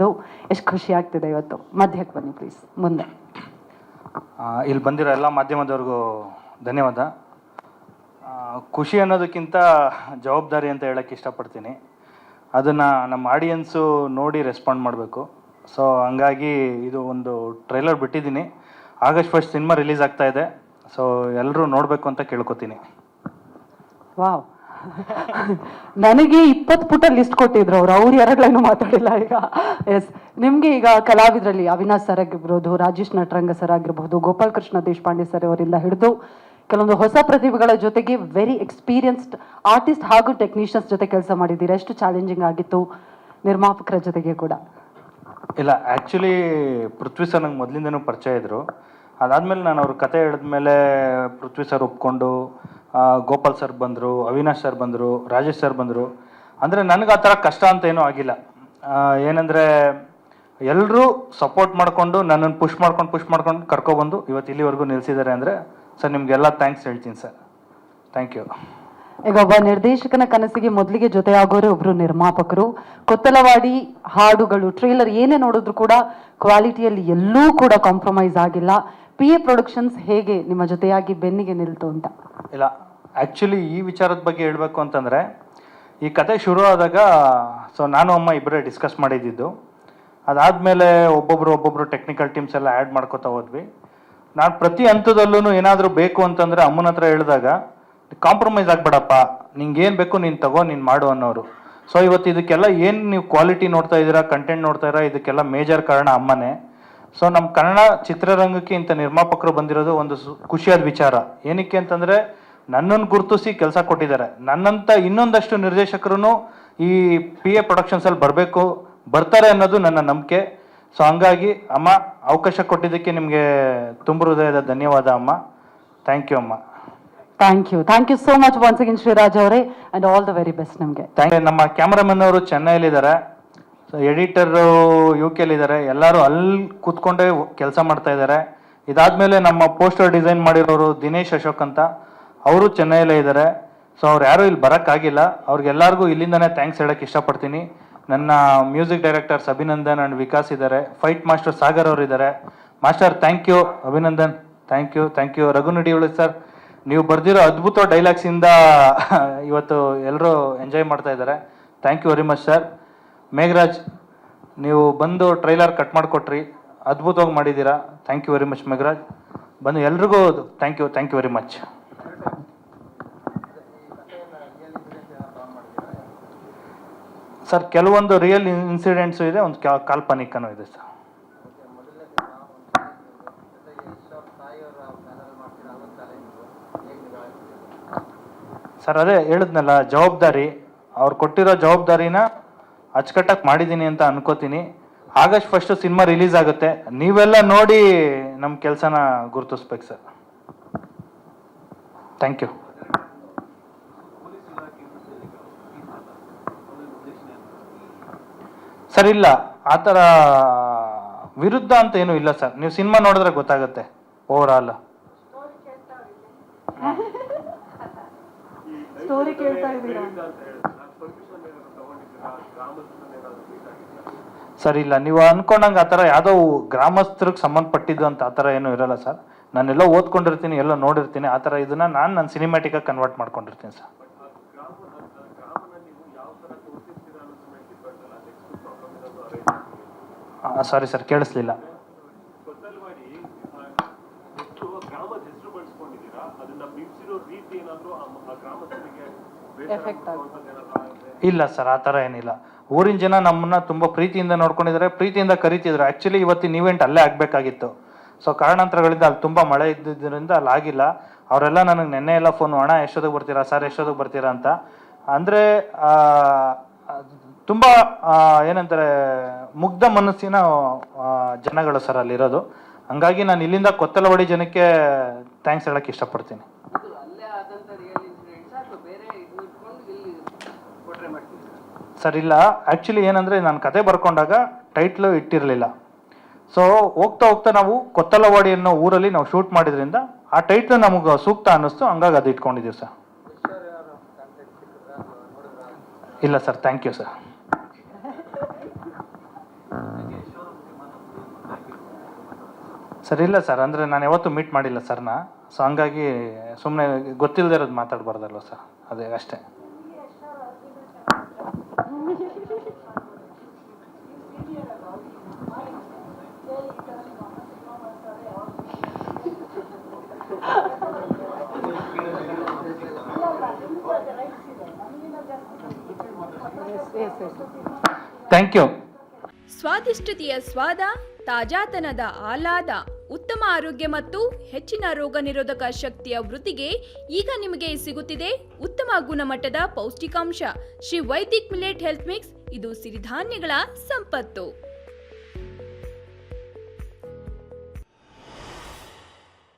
ಇದು. ಎಷ್ಟು ಖುಷಿ ಆಗ್ತಿದೆ ಇವತ್ತು. ಮಧ್ಯಕ್ಕೆ ಬನ್ನಿ ಪ್ಲೀಸ್, ಮುಂದೆ. ಇಲ್ಲಿ ಬಂದಿರೋ ಎಲ್ಲ ಮಾಧ್ಯಮದವ್ರಿಗೂ ಧನ್ಯವಾದ. ಖುಷಿ ಅನ್ನೋದಕ್ಕಿಂತ ಜವಾಬ್ದಾರಿ ಅಂತ ಹೇಳೋಕ್ಕೆ ಇಷ್ಟಪಡ್ತೀನಿ. ಅದನ್ನು ನಮ್ಮ ಆಡಿಯನ್ಸು ನೋಡಿ ರೆಸ್ಪಾಂಡ್ ಮಾಡಬೇಕು. ಸೊ ಹಂಗಾಗಿ ಇದು ಒಂದು ಟ್ರೈಲರ್ ಬಿಟ್ಟಿದ್ದೀನಿ. ಆಗಸ್ಟ್ 1 ಸಿನಿಮಾ ರಿಲೀಸ್ ಆಗ್ತಾ ಇದೆ. ಸೊ ಎಲ್ಲರೂ ನೋಡಬೇಕು ಅಂತ ಕೇಳ್ಕೊತೀನಿ. ವಾವ್, ನನಗೆ 20 ಪುಟ ಲಿಸ್ಟ್ ಕೊಟ್ಟಿದ್ರು ಅವ್ರು 2 ಲೈನು ಮಾತಾಡಿಲ್ಲ ಈಗ. ಎಸ್, ನಿಮಗೆ ಈಗ ಕಲಾವಿದರಲ್ಲಿ ಅವಿನಾಶ್ ಸರ್ ಆಗಿರ್ಬೋದು, ರಾಜೇಶ್ ನಟರಂಗ ಸರ್ ಆಗಿರ್ಬೋದು, ಗೋಪಾಲ್ ಕೃಷ್ಣ ದೇಶಪಾಂಡೆ ಸರ್ ಅವರಿಂದ ಹಿಡಿದು ಕೆಲವೊಂದು ಹೊಸ ಪ್ರತಿಭೆಗಳ ಜೊತೆಗೆ ವೆರಿ ಎಕ್ಸ್ಪೀರಿಯನ್ಸ್ಡ್ ಆರ್ಟಿಸ್ಟ್ ಹಾಗೂ ಟೆಕ್ನಿಷಿಯನ್ಸ್ ಜೊತೆ ಕೆಲಸ ಮಾಡಿದ್ದೀರಾ. ಎಷ್ಟು ಚಾಲೆಂಜಿಂಗ್ ಆಗಿತ್ತು ನಿರ್ಮಾಪಕರ ಜೊತೆಗೆ ಕೂಡ? ಇಲ್ಲ, ಆ್ಯಕ್ಚುಲಿ ಪೃಥ್ವಿ ಸರ್ ನಂಗೆ ಮೊದಲಿಂದನೂ ಪರಿಚಯ ಇದ್ದರು. ಅದಾದಮೇಲೆ ನಾನು ಅವ್ರ ಕತೆ ಹೇಳಿದ್ಮೇಲೆ ಪೃಥ್ವಿ ಸರ್ ಒಪ್ಕೊಂಡು ಗೋಪಾಲ್ ಸರ್ ಬಂದರು, ಅವಿನಾಶ್ ಸರ್ ಬಂದರು, ರಾಜೇಶ್ ಸರ್ ಬಂದರು. ಅಂದರೆ ನನಗೆ ಆ ಥರ ಕಷ್ಟ ಅಂತ ಏನೂ ಆಗಿಲ್ಲ. ಏನಂದರೆ ಎಲ್ಲರೂ ಸಪೋರ್ಟ್ ಮಾಡಿಕೊಂಡು ನನ್ನನ್ನು ಪುಷ್ ಮಾಡ್ಕೊಂಡು ಕರ್ಕೊಬಂದು ಇವತ್ತು ಇಲ್ಲಿವರೆಗೂ ನಿಲ್ಲಿಸಿದ್ದಾರೆ. ಅಂದರೆ ಸರ್ ನಿಮಗೆಲ್ಲ ಥ್ಯಾಂಕ್ಸ್ ಹೇಳ್ತೀನಿ ಸರ್. Thank you. ಈಗ ಒಬ್ಬ ನಿರ್ದೇಶಕನ ಕನಸಿಗೆ ಮೊದಲಿಗೆ ಜೊತೆಯಾಗೋರೆ ಒಬ್ರು ನಿರ್ಮಾಪಕರು. ಕೊತ್ತಲವಾಡಿ ಹಾಡುಗಳು, ಟ್ರೇಲರ್ ಏನೇ ನೋಡಿದ್ರು ಕೂಡ ಕ್ವಾಲಿಟಿಯಲ್ಲಿ ಎಲ್ಲೂ ಕೂಡ ಕಾಂಪ್ರಮೈಸ್ ಆಗಿಲ್ಲ. PA ಪ್ರೊಡಕ್ಷನ್ಸ್ ಹೇಗೆ ನಿಮ್ಮ ಜೊತೆಯಾಗಿ ಬೆನ್ನಿಗೆ ನಿಲ್ತು ಅಂತ? ಇಲ್ಲ, ಆ್ಯಕ್ಚುಲಿ ಈ ವಿಚಾರದ ಬಗ್ಗೆ ಹೇಳಬೇಕು ಅಂತಂದರೆ, ಈ ಕತೆ ಶುರು ಆದಾಗ ನಾನು ಅಮ್ಮ ಇಬ್ಬರೇ ಡಿಸ್ಕಸ್ ಮಾಡಿದ್ದು. ಅದಾದಮೇಲೆ ಒಬ್ಬೊಬ್ಬರು ಟೆಕ್ನಿಕಲ್ ಟೀಮ್ಸ್ ಎಲ್ಲ ಆ್ಯಡ್ ಮಾಡ್ಕೋತಾ ಹೋದ್ವಿ. ನಾನು ಪ್ರತಿ ಹಂತದಲ್ಲೂ ಏನಾದರೂ ಬೇಕು ಅಂತಂದರೆ ಅಮ್ಮನ ಹತ್ರ ಹೇಳಿದಾಗ, ಕಾಂಪ್ರಮೈಸ್ ಆಗಬೇಡಪ್ಪ, ನಿಂಗೇನು ಬೇಕು ನೀನು ತಗೋ, ನೀನು ಮಾಡು ಅನ್ನೋರು. ಸೊ ಇವತ್ತು ಇದಕ್ಕೆಲ್ಲ ಏನು ನೀವು ಕ್ವಾಲಿಟಿ ನೋಡ್ತಾ ಇದ್ದೀರಾ, ಕಂಟೆಂಟ್ ನೋಡ್ತಾ ಇದ್ದೀರಾ, ಇದಕ್ಕೆಲ್ಲ ಮೇಜರ್ ಕಾರಣ ಅಮ್ಮನೇ. ಸೊ ನಮ್ಮ ಕನ್ನಡ ಚಿತ್ರರಂಗಕ್ಕೆ ಇಂಥ ನಿರ್ಮಾಪಕರು ಬಂದಿರೋದು ಒಂದು ಖುಷಿಯಾದ ವಿಚಾರ. ಏನಕ್ಕೆ ಅಂತಂದರೆ ನನ್ನನ್ನು ಗುರುತಿಸಿ ಕೆಲಸ ಕೊಟ್ಟಿದ್ದಾರೆ. ನನ್ನಂಥ ಇನ್ನೊಂದಷ್ಟು ನಿರ್ದೇಶಕರು ಈ PA ಪ್ರೊಡಕ್ಷನ್ಸಲ್ಲಿ ಬರ್ತಾರೆ ಅನ್ನೋದು ನನ್ನ ನಂಬಿಕೆ. ಸೊ ಹಂಗಾಗಿ ಅಮ್ಮ, ಅವಕಾಶ ಕೊಟ್ಟಿದ್ದಕ್ಕೆ ನಿಮಗೆ ತುಂಬ ಹೃದಯದ ಧನ್ಯವಾದ ಅಮ್ಮ. ಥ್ಯಾಂಕ್ ಯು ಅಮ್ಮ. Thank you so much once again Shriraj ಅವರೇ, and all the very best ನಿಮಗೆ. ನಮ್ಮ ಕ್ಯಾಮ್ರಾಮನ್ ಅವರು ಚೆನ್ನೈಲಿದ್ದಾರೆ, ಎಡಿಟರು UK ಎಲ್ಲರೂ ಅಲ್ಲಿ ಕೂತ್ಕೊಂಡೇ ಕೆಲಸ ಮಾಡ್ತಾ ಇದ್ದಾರೆ. ಇದಾದಮೇಲೆ ನಮ್ಮ ಪೋಸ್ಟರ್ ಡಿಸೈನ್ ಮಾಡಿರೋರು ದಿನೇಶ್ ಅಶೋಕ್ ಅಂತ, ಅವರು ಚೆನ್ನೈಲೇ ಇದ್ದಾರೆ. ಸೊ ಅವ್ರು ಯಾರೂ ಇಲ್ಲಿ ಬರೋಕ್ಕಾಗಿಲ್ಲ. ಅವ್ರಿಗೆಲ್ಲರಿಗೂ ಇಲ್ಲಿಂದನೇ ಥ್ಯಾಂಕ್ಸ್ ಹೇಳೋಕ್ಕೆ ಇಷ್ಟಪಡ್ತೀನಿ. ನನ್ನ music directors Abhinandan and Vikas ಇದ್ದಾರೆ. ಫೈಟ್ ಮಾಸ್ಟರ್ ಸಾಗರ್ ಅವರು ಇದ್ದಾರೆ. Master thank you. Abhinandan thank you. ರಘುನಡಿಯೋಳು ಸರ್, ನೀವು ಬರೆದಿರೋ ಅದ್ಭುತ ಡೈಲಾಗ್ಸಿಂದ ಇವತ್ತು ಎಲ್ಲರೂ ಎಂಜಾಯ್ ಮಾಡ್ತಾ ಇದ್ದಾರೆ. Thank you very much sir. Megharaj, ನೀವು ಬಂದು ಟ್ರೈಲರ್ ಕಟ್ ಮಾಡಿಕೊಟ್ರಿ, ಅದ್ಭುತವಾಗಿ ಮಾಡಿದ್ದೀರಾ. Thank you very much Megharaj. ಬಂದು ಎಲ್ರಿಗೂ thank you very much. Sir ಕೆಲವೊಂದು ರಿಯಲ್ ಇನ್ಸಿಡೆಂಟ್ಸು ಇದೆ, ಒಂದು ಕಾಲ್ಪನಿಕನೂ ಇದೆ ಸರ್. ಸರ್ ಅದೇ ಹೇಳಿದ್ನಲ್ಲ, ಜವಾಬ್ದಾರಿ, ಅವ್ರು ಕೊಟ್ಟಿರೋ ಜವಾಬ್ದಾರಿನ ಅಚ್ಚುಕಟ್ಟಾಗಿ ಮಾಡಿದ್ದೀನಿ ಅಂತ ಅನ್ಕೋತೀನಿ. ಆಗಸ್ಟ್ 1 ಸಿನಿಮಾ ರಿಲೀಸ್ ಆಗುತ್ತೆ. ನೀವೆಲ್ಲ ನೋಡಿ ನಮ್ಮ ಕೆಲಸನ ಗುರುತಿಸ್ಬೇಕು ಸರ್. Thank you. ಸರ್ ಇಲ್ಲ, ಆ ಥರ ವಿರುದ್ಧ ಅಂತ ಏನೂ ಇಲ್ಲ ಸರ್. ನೀವು ಸಿನಿಮಾ ನೋಡಿದ್ರೆ ಗೊತ್ತಾಗುತ್ತೆ ಓವರ್ ಆಲ್. ಸ್ಟೋರಿ ಕೇಳ್ತಾ ಇದ್ದೀರಾ ಸರ್? ಇಲ್ಲ, ನೀವು ಅನ್ಕೊಂಡಂಗೆ ಆ ಥರ ಯಾವುದೋ ಗ್ರಾಮಸ್ಥರಿಗೆ ಸಂಬಂಧಪಟ್ಟಿದ್ದು ಅಂತ ಆ ಥರ ಏನೂ ಇರಲ್ಲ ಸರ್. ನಾನೆಲ್ಲ ಓದ್ಕೊಂಡಿರ್ತೀನಿ, ಎಲ್ಲ ನೋಡಿರ್ತೀನಿ. ಆ ಥರ ಇದನ್ನ ನನ್ನ ಸಿನಿಮ್ಯಾಟಿಕಾಗಿ ಕನ್ವರ್ಟ್ ಮಾಡ್ಕೊಂಡಿರ್ತೀನಿ ಸರ್. ಸಾರಿ ಸರ್, ಕೇಳಿಸ್ಲಿಲ್ಲ. ಇಲ್ಲ ಸರ್, ಆ ಥರ ಏನಿಲ್ಲ. ಊರಿನ ಜನ ನಮ್ಮನ್ನ ತುಂಬ ಪ್ರೀತಿಯಿಂದ ನೋಡ್ಕೊಂಡಿದ್ದಾರೆ, ಪ್ರೀತಿಯಿಂದ ಕರಿತಿದ್ರು. ಆ್ಯಕ್ಚುಲಿ ಇವತ್ತಿನ ಇವೆಂಟ್ ಅಲ್ಲೇ ಆಗಬೇಕಾಗಿತ್ತು. ಸೊ ಕಾರಣಾಂತರಗಳಿಂದ ಅಲ್ಲಿ ತುಂಬ ಮಳೆ ಇದ್ದಿದ್ದರಿಂದ ಅಲ್ಲಿ ಆಗಿಲ್ಲ. ಅವರೆಲ್ಲ ನನಗೆ ನೆನ್ನೆ ಎಲ್ಲ ಫೋನ್, ಅಣ್ಣ ಎಷ್ಟೊತ್ತಿಗೆ ಬರ್ತೀರಾ ಸರ್, ಎಷ್ಟೊತ್ತಿಗೆ ಬರ್ತೀರಾ ಅಂತ. ಅಂದರೆ ತುಂಬ ಏನಂತಾರೆ, ಮುಗ್ಧ ಮನಸ್ಸಿನ ಜನಗಳು ಸರ್ ಅಲ್ಲಿರೋದು. ಹಂಗಾಗಿ ನಾನು ಇಲ್ಲಿಂದ ಕೊತ್ತಲವಾಡಿ ಜನಕ್ಕೆ ಥ್ಯಾಂಕ್ಸ್ ಹೇಳಕ್ಕೆ ಇಷ್ಟಪಡ್ತೀನಿ. ಸರ್ ಇಲ್ಲ, ಆ್ಯಕ್ಚುಲಿ ಏನಂದರೆ ನಾನು ಕತೆ ಬರ್ಕೊಂಡಾಗ ಟೈಟ್ಲು ಇಟ್ಟಿರಲಿಲ್ಲ. ಸೊ ಹೋಗ್ತಾ ನಾವು ಕೊತ್ತಲವಾಡಿ ಅನ್ನೋ ಊರಲ್ಲಿ ನಾವು ಶೂಟ್ ಮಾಡಿದ್ರಿಂದ ಆ ಟೈಟ್ಲು ನಮಗೆ ಸೂಕ್ತ ಅನ್ನಿಸ್ತು, ಹಂಗಾಗಿ ಅದು ಇಟ್ಕೊಂಡಿದ್ದೀವಿ ಸರ್. ಇಲ್ಲ sir, thank you sir. Sir ಇಲ್ಲ ಸರ್, ಅಂದರೆ ನಾನು ಯಾವತ್ತೂ ಮೀಟ್ ಮಾಡಿಲ್ಲ ಸರ್ನ. ಸೊ ಹಂಗಾಗಿ ಸುಮ್ಮನೆ ಗೊತ್ತಿಲ್ಲದೆ ಇರೋದು ಮಾತಾಡಬಾರ್ದಲ್ವ ಸರ್, ಅದೇ ಅಷ್ಟೇ. Thank you. ಸ್ವಾದಿಷ್ಟತೆಯ ಸ್ವಾದ, ತಾಜಾತನದ ಆಹ್ಲಾದ, ಉತ್ತಮ ಆರೋಗ್ಯ ಮತ್ತು ಹೆಚ್ಚಿನ ರೋಗ ನಿರೋಧಕ ಶಕ್ತಿಯ ವೃದ್ಧಿಗೆ ಈಗ ನಿಮಗೆ ಸಿಗುತ್ತಿದೆ ಉತ್ತಮ ಗುಣಮಟ್ಟದ ಪೌಷ್ಟಿಕಾಂಶ Shri Vaidik millet health mix. ಇದು ಸಿರಿಧಾನ್ಯಗಳ ಸಂಪತ್ತು.